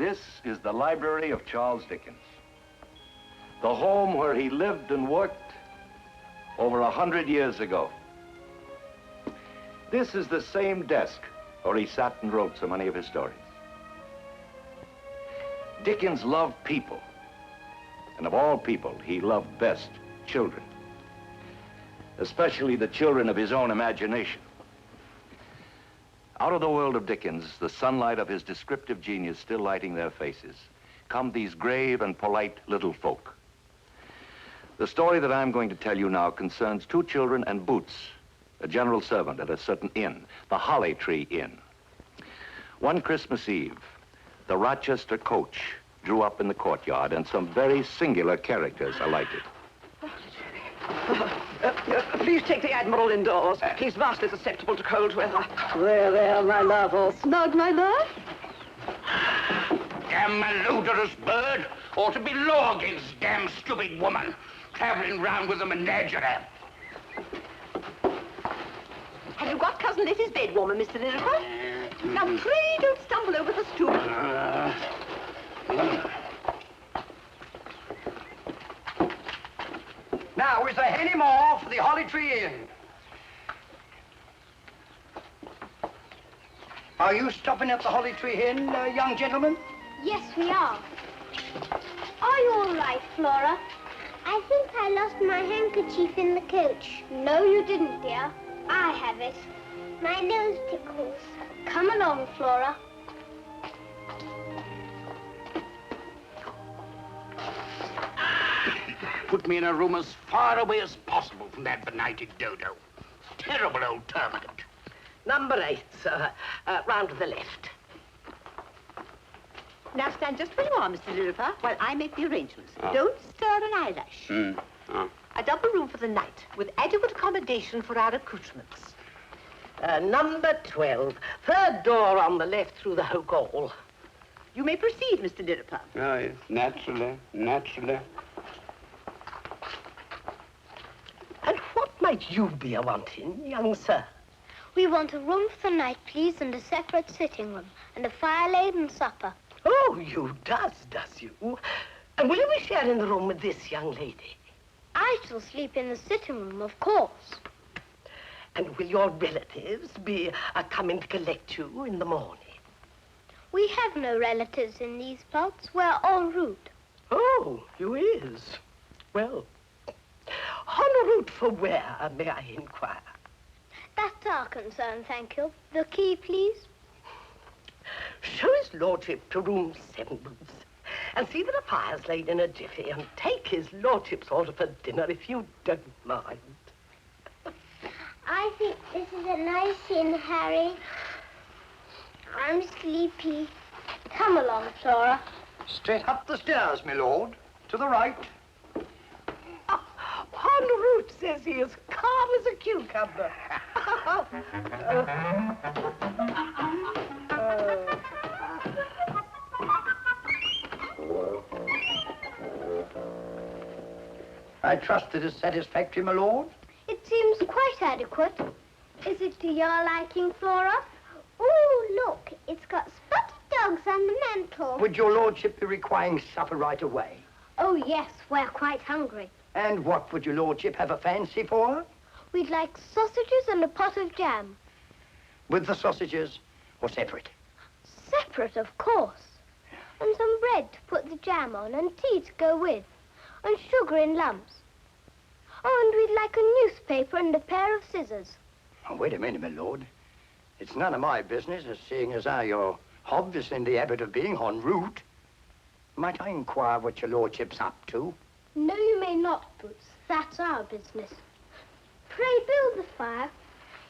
This is the library of Charles Dickens, the home where he lived and worked over 100 years ago. This is the same desk where he sat and wrote so many of his stories. Dickens loved people, and of all people, he loved best children, especially the children of his own imagination. Out of the world of Dickens, the sunlight of his descriptive genius still lighting their faces, come these grave and polite little folk. The story that I'm going to tell you now concerns two children and Boots, a general servant at a certain inn, the Holly Tree Inn. One Christmas Eve, the Rochester coach drew up in the courtyard and some very singular characters alighted. Please take the Admiral indoors. He's vastly susceptible to cold weather. There, my love. All snug, my love? Damn malodorous bird. Ought to be law against damn stupid woman. Traveling round with a menagerie. Have you got Cousin Lizzie's bed warmer, Mr. Lillifer? Now, pray don't stumble over the stool. Now, is there any more for the Holly Tree Inn? Are you stopping at the Holly Tree Inn, young gentleman? Yes, we are. Are you all right, Flora? I think I lost my handkerchief in the coach. No, you didn't, dear. I have it. My nose tickles. Come along, Flora. Put me in a room as far away as possible from that benighted dodo. Terrible old termagant. Number 8, sir. Round to the left. Now stand just where you are, Mr. Lillifer, while I make the arrangements. Don't stir an eyelash. A double room for the night, with adequate accommodation for our accoutrements. Number 12. Third door on the left through the Hoke Hall. You may proceed, Mr. Lillifer. Oh, yes. Naturally, naturally. And what might you be a-wanting, young sir? We want a room for the night, please, and a separate sitting room, and a fire laid and supper. Oh, you does you? And will you be sharing the room with this young lady? I shall sleep in the sitting room, of course. And will your relatives be coming to collect you in the morning? We have no relatives in these parts. We're en route. Oh, you is? Well, en route for where, may I inquire? That's our concern, thank you. The key, please. Show his lordship to room 7, Boots, and see that a fire's laid in a jiffy, and take his lordship's order for dinner if you don't mind. I think this is a nice inn, Harry. I'm sleepy. Come along, Flora. Straight up the stairs, my lord. To the right. En route, says he, as calm as a cucumber. I trust it is satisfactory, my lord. It seems quite adequate. Is it to your liking, Flora? Oh, look, it's got spotted dogs on the mantel. Would your lordship be requiring supper right away? Oh, yes, we're quite hungry. And what would your lordship have a fancy for? We'd like sausages and a pot of jam. With the sausages or separate? Separate, of course. And some bread to put the jam on and tea to go with. And sugar in lumps. Oh, and we'd like a newspaper and a pair of scissors. Oh, wait a minute, my lord. It's none of my business, as seeing as how you're obviously in the habit of being en route. Might I inquire what your lordship's up to? No, you may not, Boots. That's our business. Pray build the fire.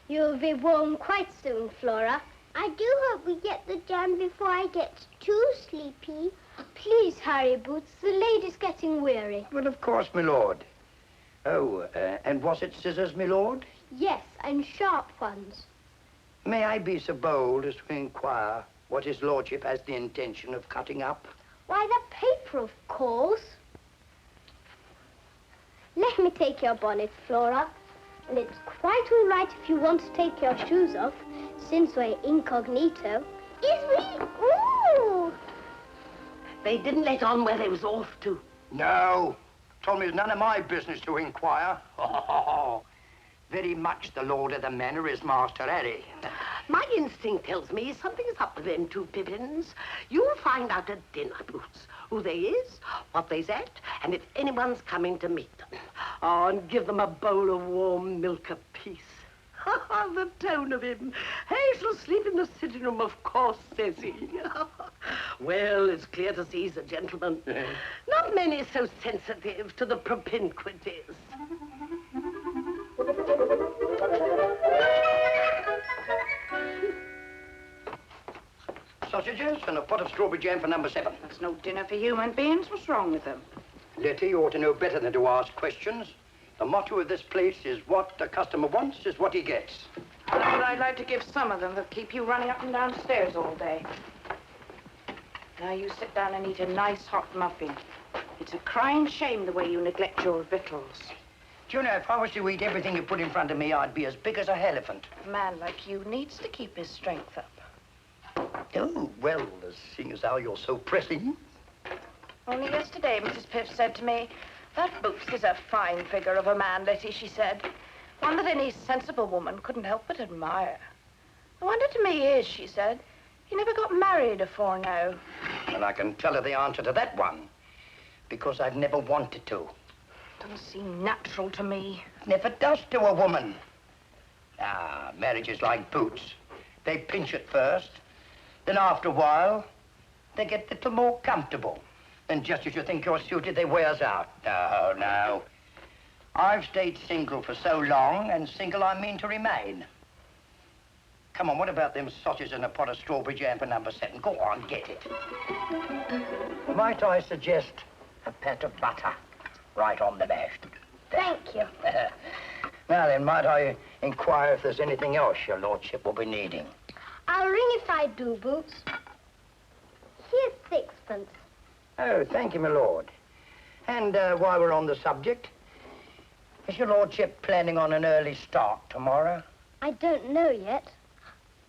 You'll be warm quite soon, Flora. I do hope we get the jam before I get too sleepy. Please hurry, Boots. The lady's getting weary. Well, of course, my lord. Oh, and was it scissors, my lord? Yes, and sharp ones. May I be so bold as to inquire what his lordship has the intention of cutting up? Why, the paper, of course. Let me take your bonnet, Flora. And it's quite all right if you want to take your shoes off, since we're incognito. Is we? Ooh! They didn't let on where they was off to. No. Told me it's none of my business to inquire. Oh, very much the lord of the manor is Master Harry. My instinct tells me something's up with them two pippins. You'll find out at dinner, Boots, who they is, what they's at, and if anyone's coming to meet them. Oh, and give them a bowl of warm milk apiece. The tone of him. He shall sleep in the sitting room, of course, says he. Well, it's clear to see he's a gentleman. Not many so sensitive to the propinquities. Sausages and a pot of strawberry jam for number 7. That's no dinner for human beings. What's wrong with them? Letty, you ought to know better than to ask questions. The motto of this place is what the customer wants is what he gets. That's what I'd like to give some of them that keep you running up and down stairs all day. Now you sit down and eat a nice hot muffin. It's a crying shame the way you neglect your victuals. Do you know, if I was to eat everything you put in front of me, I'd be as big as a elephant. A man like you needs to keep his strength up. Oh, well, seeing as how you're so pressing. Only yesterday, Mrs. Piff said to me, "That Boots is a fine figure of a man, Letty," she said. "One that any sensible woman couldn't help but admire. The wonder to me is," she said, "he never got married afore now." And I can tell her the answer to that one. Because I've never wanted to. Doesn't seem natural to me. Never does to a woman. Ah, marriage is like boots. They pinch at first. Then after a while, they get a little more comfortable. And just as you think you're suited, they wears out. No, no. I've stayed single for so long, and single I mean to remain. Come on, what about them sausages and a pot of strawberry jam for number 7? Go on, get it. Might I suggest a pat of butter right on the mash? Thank you. Now then, might I inquire if there's anything else your lordship will be needing? I'll ring if I do, Boots. Here's 6pence. Oh, thank you, my lord. And while we're on the subject, is your lordship planning on an early start tomorrow? I don't know yet.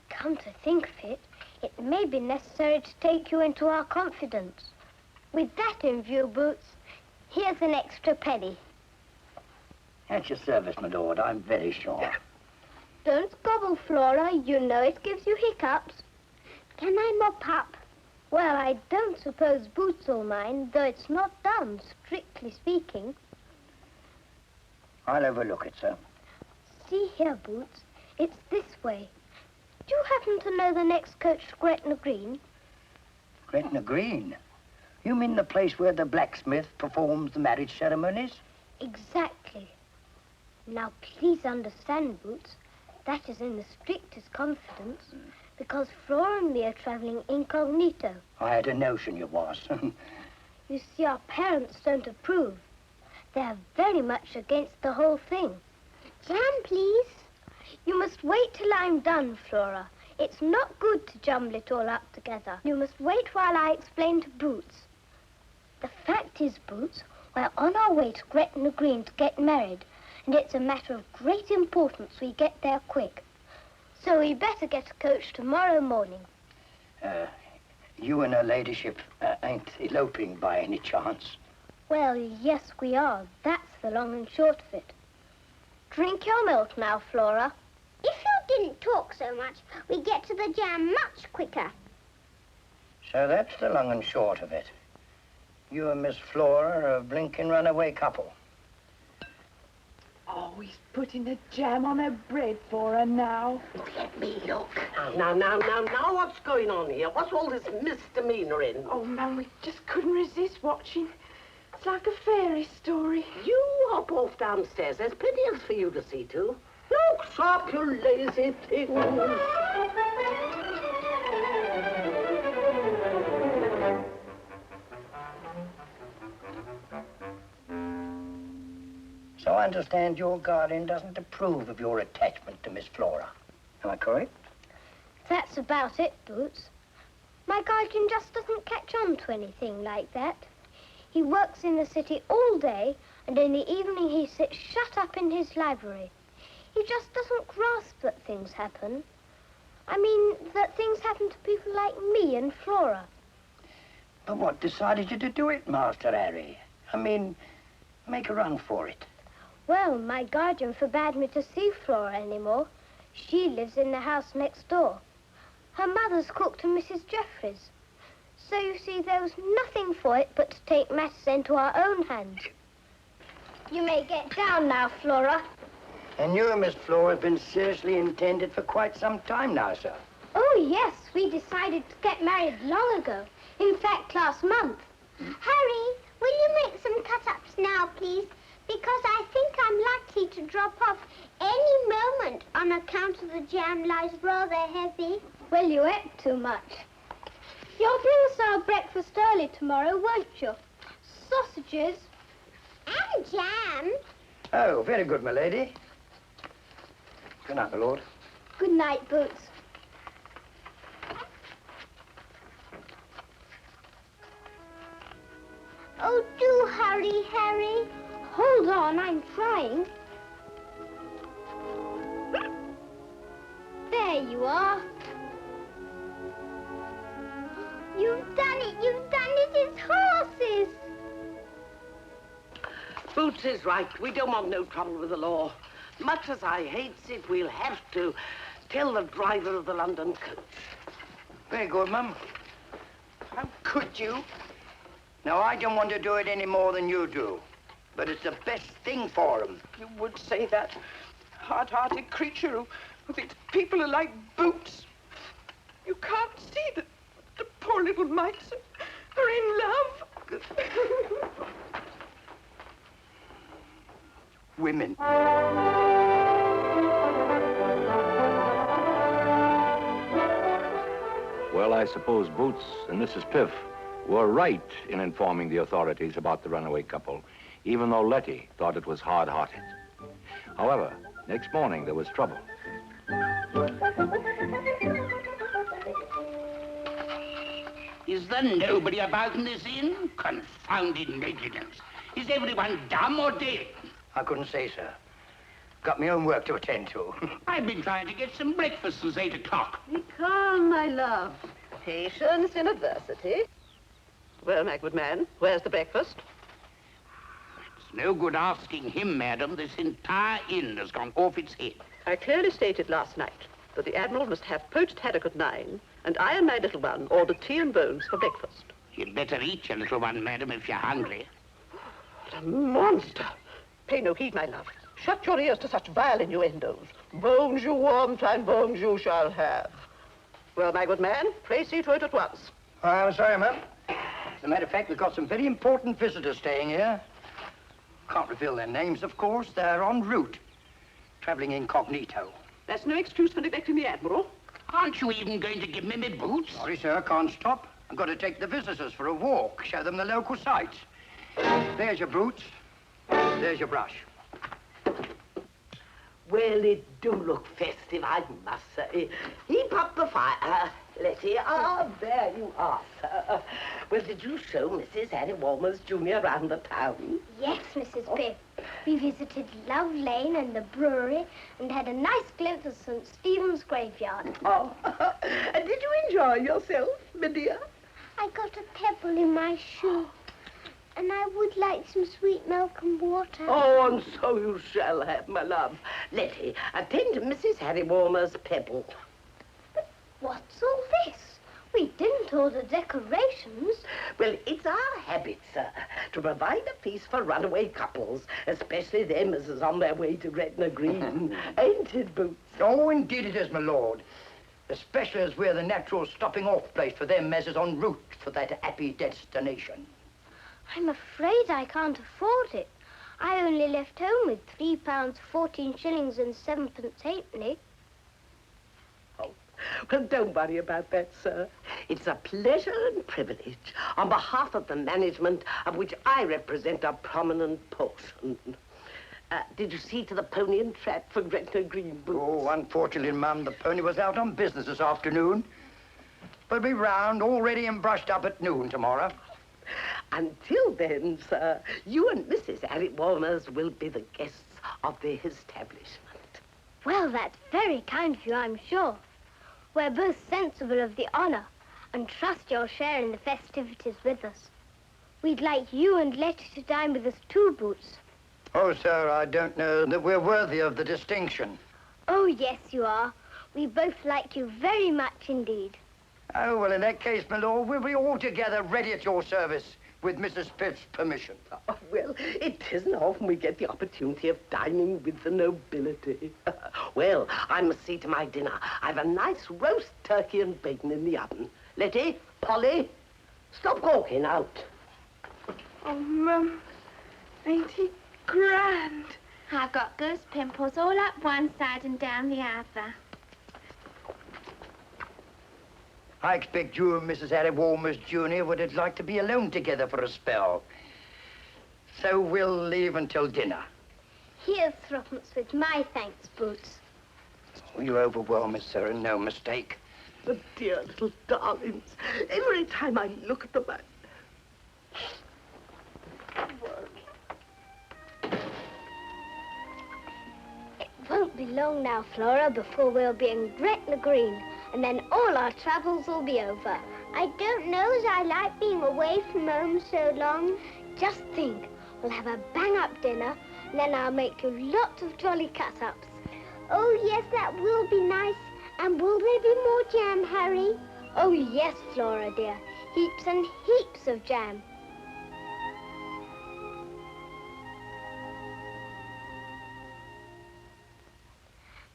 Come to think of it, it may be necessary to take you into our confidence. With that in view, Boots, here's an extra penny. At your service, my lord, I'm very sure. Don't gobble, Flora. You know it gives you hiccups. Can I mop up? Well, I don't suppose Boots will mind, though it's not done, strictly speaking. I'll overlook it, sir. See here, Boots. It's this way. Do you happen to know the next coach to Gretna Green? Gretna Green? You mean the place where the blacksmith performs the marriage ceremonies? Exactly. Now, please understand, Boots, that is in the strictest confidence, because Flora and me are traveling incognito. I had a notion you was. You see, our parents don't approve. They're very much against the whole thing. Jam, please. You must wait till I'm done, Flora. It's not good to jumble it all up together. You must wait while I explain to Boots. The fact is, Boots, we're on our way to Gretna Green to get married, and it's a matter of great importance we get there quick. So we better get a coach tomorrow morning. You and her ladyship ain't eloping by any chance? Well, yes, we are. That's the long and short of it. Drink your milk now, Flora. If you didn't talk so much, we'd get to the jam much quicker. So that's the long and short of it. You and Miss Flora are a blinking runaway couple. Oh, he's putting the jam on her bread for her now. Let me look. Now, what's going on here? What's all this misdemeanor in? Oh, man, we just couldn't resist watching. It's like a fairy story. You hop off downstairs. There's plenty else for you to see to. Look up, you lazy thing. So I understand your guardian doesn't approve of your attachment to Miss Flora. Am I correct? That's about it, Boots. My guardian just doesn't catch on to anything like that. He works in the city all day, and in the evening he sits shut up in his library. He just doesn't grasp that things happen. I mean, that things happen to people like me and Flora. But what decided you to do it, Master Harry? I mean, make a run for it. Well, my guardian forbade me to see Flora anymore. She lives in the house next door. Her mother's cook to Mrs. Jeffries. So, you see, there was nothing for it but to take matters into our own hands. You may get down now, Flora. And you, Miss Flora, have been seriously intended for quite some time now, sir. Oh, yes, we decided to get married long ago. In fact, last month. Harry, will you make some cut-ups now, please? Because I think I'm likely to drop off any moment on account of the jam lies rather heavy. Well, you ate too much. You'll bring us our breakfast early tomorrow, won't you? Sausages. And jam. Oh, very good, my lady. Good night, my lord. Good night, Boots. Oh, do hurry, Harry. Hold on, I'm trying. There you are. You've done it, it's horses. Boots is right. We don't want no trouble with the law. Much as I hates it, we'll have to tell the driver of the London coach. Very good, Mum. How could you? Now, I don't want to do it any more than you do. But it's the best thing for them. You would say that. Hard-hearted creature who thinks people are like Boots. You can't see that the poor little mites are in love. Women. Well, I suppose Boots and Mrs. Piff were right in informing the authorities about the runaway couple, even though Letty thought it was hard-hearted. However, next morning there was trouble. Is there nobody about in this inn? Confounded negligence. Is everyone dumb or dead? I couldn't say, sir. Got my own work to attend to. I've been trying to get some breakfast since 8 o'clock. Be calm, my love. Patience in adversity. Well, my good man, where's the breakfast? It's no good asking him, madam. This entire inn has gone off its head. I clearly stated last night that the Admiral must have poached haddock at 9, and I and my little one ordered tea and bones for breakfast. You'd better eat your little one, madam, if you're hungry. What a monster! Pay no heed, my love. Shut your ears to such vile innuendos. Bones you want, and bones you shall have. Well, my good man, pray see to it at once. I'm sorry, ma'am. As a matter of fact, we've got some very important visitors staying here. Can't reveal their names, of course. They're en route, traveling incognito. That's no excuse for neglecting the Admiral. Aren't you even going to give me my boots? Sorry, sir, can't stop. I've got to take the visitors for a walk, show them the local sights. There's your boots. There's your brush. Well, it do look festive, I must say. Heap up the fire, Letty. Ah, there you are, sir. Well, did you show Mrs. Harry Walmers Jr. around the town? Yes, Mrs. Piff. We visited Love Lane and the brewery and had a nice glimpse of St. Stephen's graveyard. Oh, and did you enjoy yourself, my dear? I got a pebble in my shoe. And I would like some sweet milk and water. Oh, and so you shall have, my love. Letty, attend to Mrs. Harry Walmer's pebble. What's all this? We didn't order decorations. Well, it's our habit, sir, to provide a feast for runaway couples, especially them as is on their way to Gretna Green. Ain't it, Boots? Oh, indeed it is, my lord. Especially as we're the natural stopping-off place for them as is en route for that happy destination. I'm afraid I can't afford it. I only left home with £3, 14 shillings and 7p halfpenny. Oh, well, don't worry about that, sir. It's a pleasure and privilege on behalf of the management of which I represent a prominent portion. Did you see to the pony and trap for Gretna Green, Boots? Oh, unfortunately, Mum, the pony was out on business this afternoon. But we'll be round, all ready and brushed up at noon tomorrow. Until then, sir, you and Mrs. Harry Walmers will be the guests of the establishment. Well, that's very kind of you, I'm sure. We're both sensible of the honor, and trust you'll share in the festivities with us. We'd like you and Letty to dine with us too, Boots. Oh, sir, I don't know that we're worthy of the distinction. Oh, yes, you are. We both like you very much indeed. Oh, well, in that case, my lord, we'll be all together ready at your service, with Mrs. Piff's permission. Oh, well, it isn't often we get the opportunity of dining with the nobility. Well, I must see to my dinner. I've a nice roast turkey and bacon in the oven. Letty, Polly, stop gawking out. Oh, Mum, ain't he grand? I've got goose pimples all up one side and down the other. I expect you and Mrs. Harry Walmers Jr. would like to be alone together for a spell. So we'll leave until dinner. Here's threepence with my thanks, Boots. Oh, you overwhelm us, sir, and no mistake. The dear little darlings. Every time I look at them, It won't be long now, Flora, before we'll be in Gretna Green, and then all our troubles will be over. I don't know as I like being away from home so long. Just think, we'll have a bang-up dinner, and then I'll make you lots of jolly cut-ups. Oh, yes, that will be nice. And will there be more jam, Harry? Oh, yes, Flora, dear. Heaps and heaps of jam.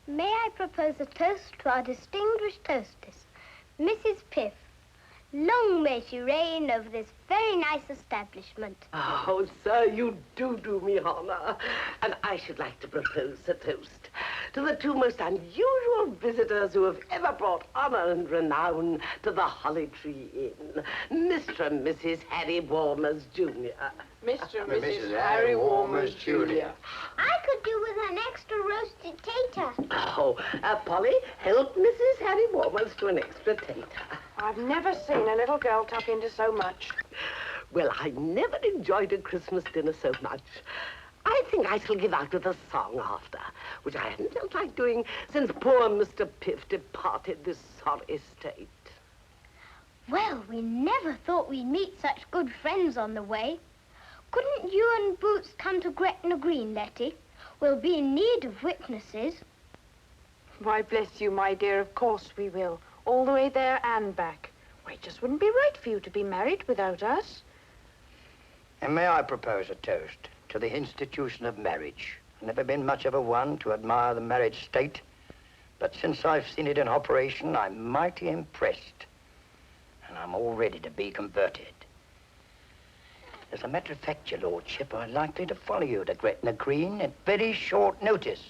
May I propose a toast to our distinguished hostess, Mrs. Piff. Long may she reign over this very nice establishment. Oh, sir, you do me honor. And I should like to propose a toast to the two most unusual visitors who have ever brought honor and renown to the Holly Tree Inn, Mr. and Mrs. Harry Walmers Jr. Mr. and Mrs. Harry Walmers Jr. I could do with an extra roasted tater. Oh, Polly, help Mrs. Harry Walmers to an extra tater. I've never seen a little girl tuck into so much. Well, I never enjoyed a Christmas dinner so much. I think I shall give out with a song after, which I hadn't felt like doing since poor Mr. Piff departed this sorry state. Well, we never thought we'd meet such good friends on the way. Couldn't you and Boots come to Gretna Green, Letty? We'll be in need of witnesses. Why, bless you, my dear, of course we will. All the way there and back. Why, it just wouldn't be right for you to be married without us. And may I propose a toast to the institution of marriage? I've never been much of a one to admire the marriage state, but since I've seen it in operation, I'm mighty impressed. And I'm all ready to be converted. As a matter of fact, your lordship, I'm likely to follow you to Gretna Green at very short notice.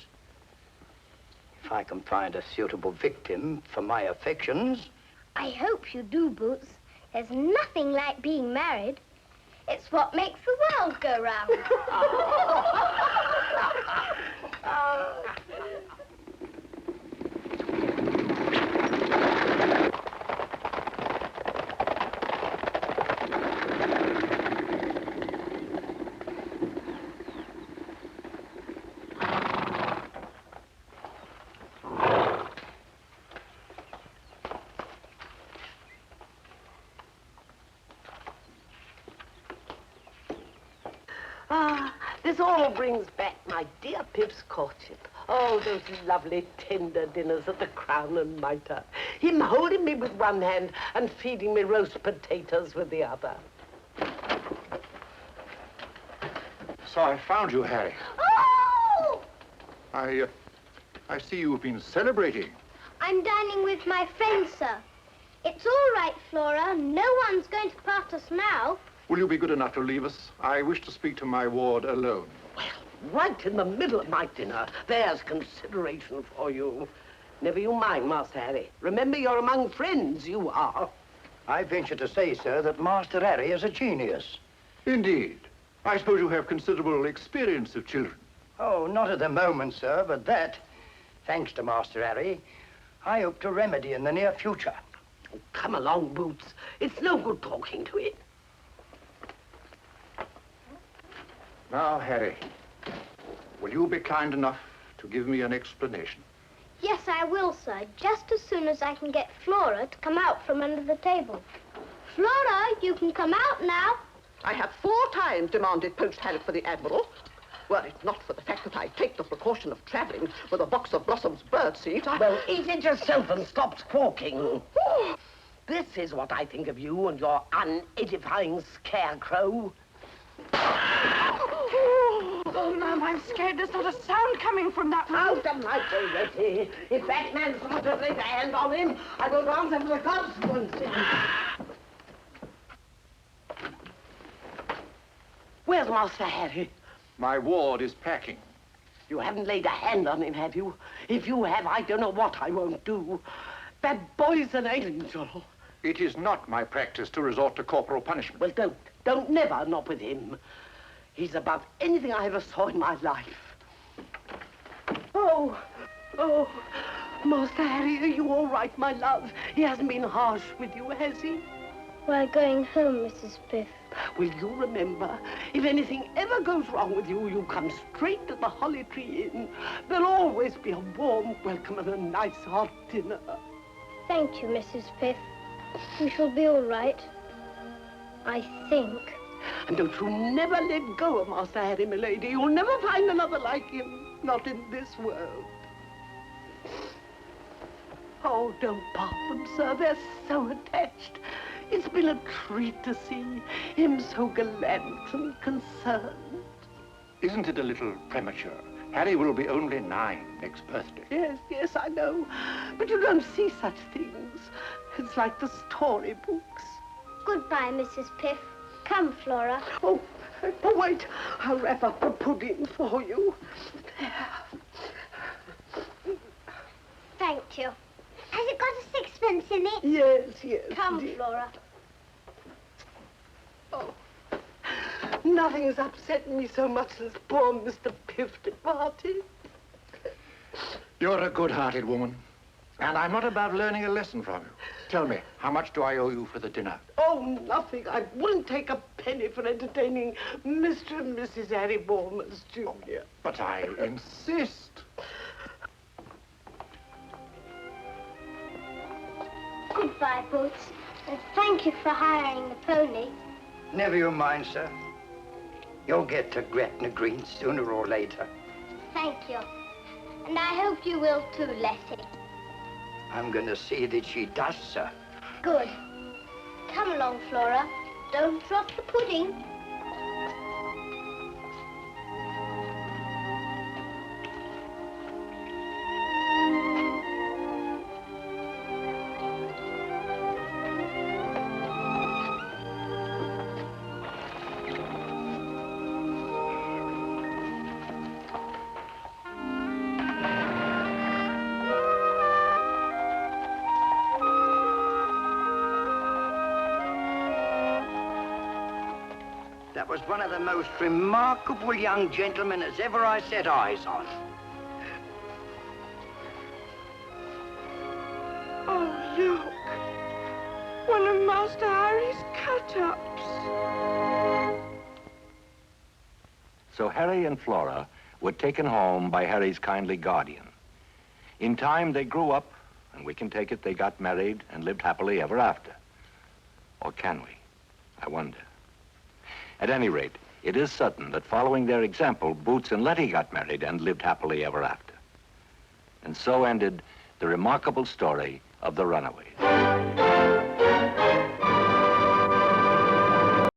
If I can find a suitable victim for my affections. I hope you do, Boots. There's nothing like being married. It's what makes the world go round. This all brings back my dear Pip's courtship. Oh, those lovely tender dinners at the Crown and Mitre. Him holding me with one hand and feeding me roast potatoes with the other. So I found you, Harry. Oh! I see you've been celebrating. I'm dining with my friends, sir. It's all right, Flora. No one's going to part us now. Will you be good enough to leave us? I wish to speak to my ward alone. Well, right in the middle of my dinner. There's consideration for you. Never you mind, Master Harry. Remember, you're among friends, you are. I venture to say, sir, that Master Harry is a genius. Indeed. I suppose you have considerable experience of children. Oh, not at the moment, sir, but that, thanks to Master Harry, I hope to remedy in the near future. Oh, come along, Boots. It's no good talking to it. Now, Harry, will you be kind enough to give me an explanation? Yes, I will, sir, just as soon as I can get Flora to come out from under the table. Flora, you can come out now. I have 4 times demanded poached haddock for the Admiral. Were it not for the fact that I take the precaution of traveling with a box of Blossom's birdseed, Well, eat it yourself and stop squawking. This is what I think of you and your unedifying scarecrow. Oh, ma'am, I'm scared. There's not a sound coming from that room. Out of my way, Retty. If that man so much as lays a hand on him, I will answer for the consequences. Where's Master Harry? My ward is packing. You haven't laid a hand on him, have you? If you have, I don't know what I won't do. That boy's an angel. It is not my practice to resort to corporal punishment. Well, don't never, not with him. He's above anything I ever saw in my life. Oh, Master Harry, are you all right, my love? He hasn't been harsh with you, has he? We're going home, Mrs. Piff. Will you remember, if anything ever goes wrong with you, you come straight to the Holly Tree Inn. There'll always be a warm welcome and a nice hot dinner. Thank you, Mrs. Piff. We shall be all right. I think. And don't you never let go of Master Harry, milady. You'll never find another like him. Not in this world. Oh, don't part them, sir. They're so attached. It's been a treat to see him so gallant and concerned. Isn't it a little premature? Harry will be only 9 next birthday. Yes, I know. But you don't see such things. It's like the storybooks. Goodbye, Mrs. Piff. Come, Flora. Oh, wait. I'll wrap up the pudding for you. Thank you. Has it got a 6pence in it? Yes. Come, dear. Flora. Oh, nothing has upset me so much since poor Mr. Piff departed. You're a good-hearted woman. And I'm not above learning a lesson from you. Tell me, how much do I owe you for the dinner? Oh, nothing. I wouldn't take a penny for entertaining Mr. and Mrs. Harry Bournemouth, Jr. But I insist. Goodbye, Boots. And thank you for hiring the pony. Never you mind, sir. You'll get to Gretna Green sooner or later. Thank you. And I hope you will too, Letty. I'm going to see that she does, sir. Good. Come along, Flora. Don't drop the pudding. That was one of the most remarkable young gentlemen as ever I set eyes on. Oh, look. One of Master Harry's cut-ups. So Harry and Flora were taken home by Harry's kindly guardian. In time, they grew up, and we can take it they got married and lived happily ever after. Or can we? I wonder. At any rate, it is certain that following their example, Boots and Letty got married and lived happily ever after. And so ended the remarkable story of the Runaways.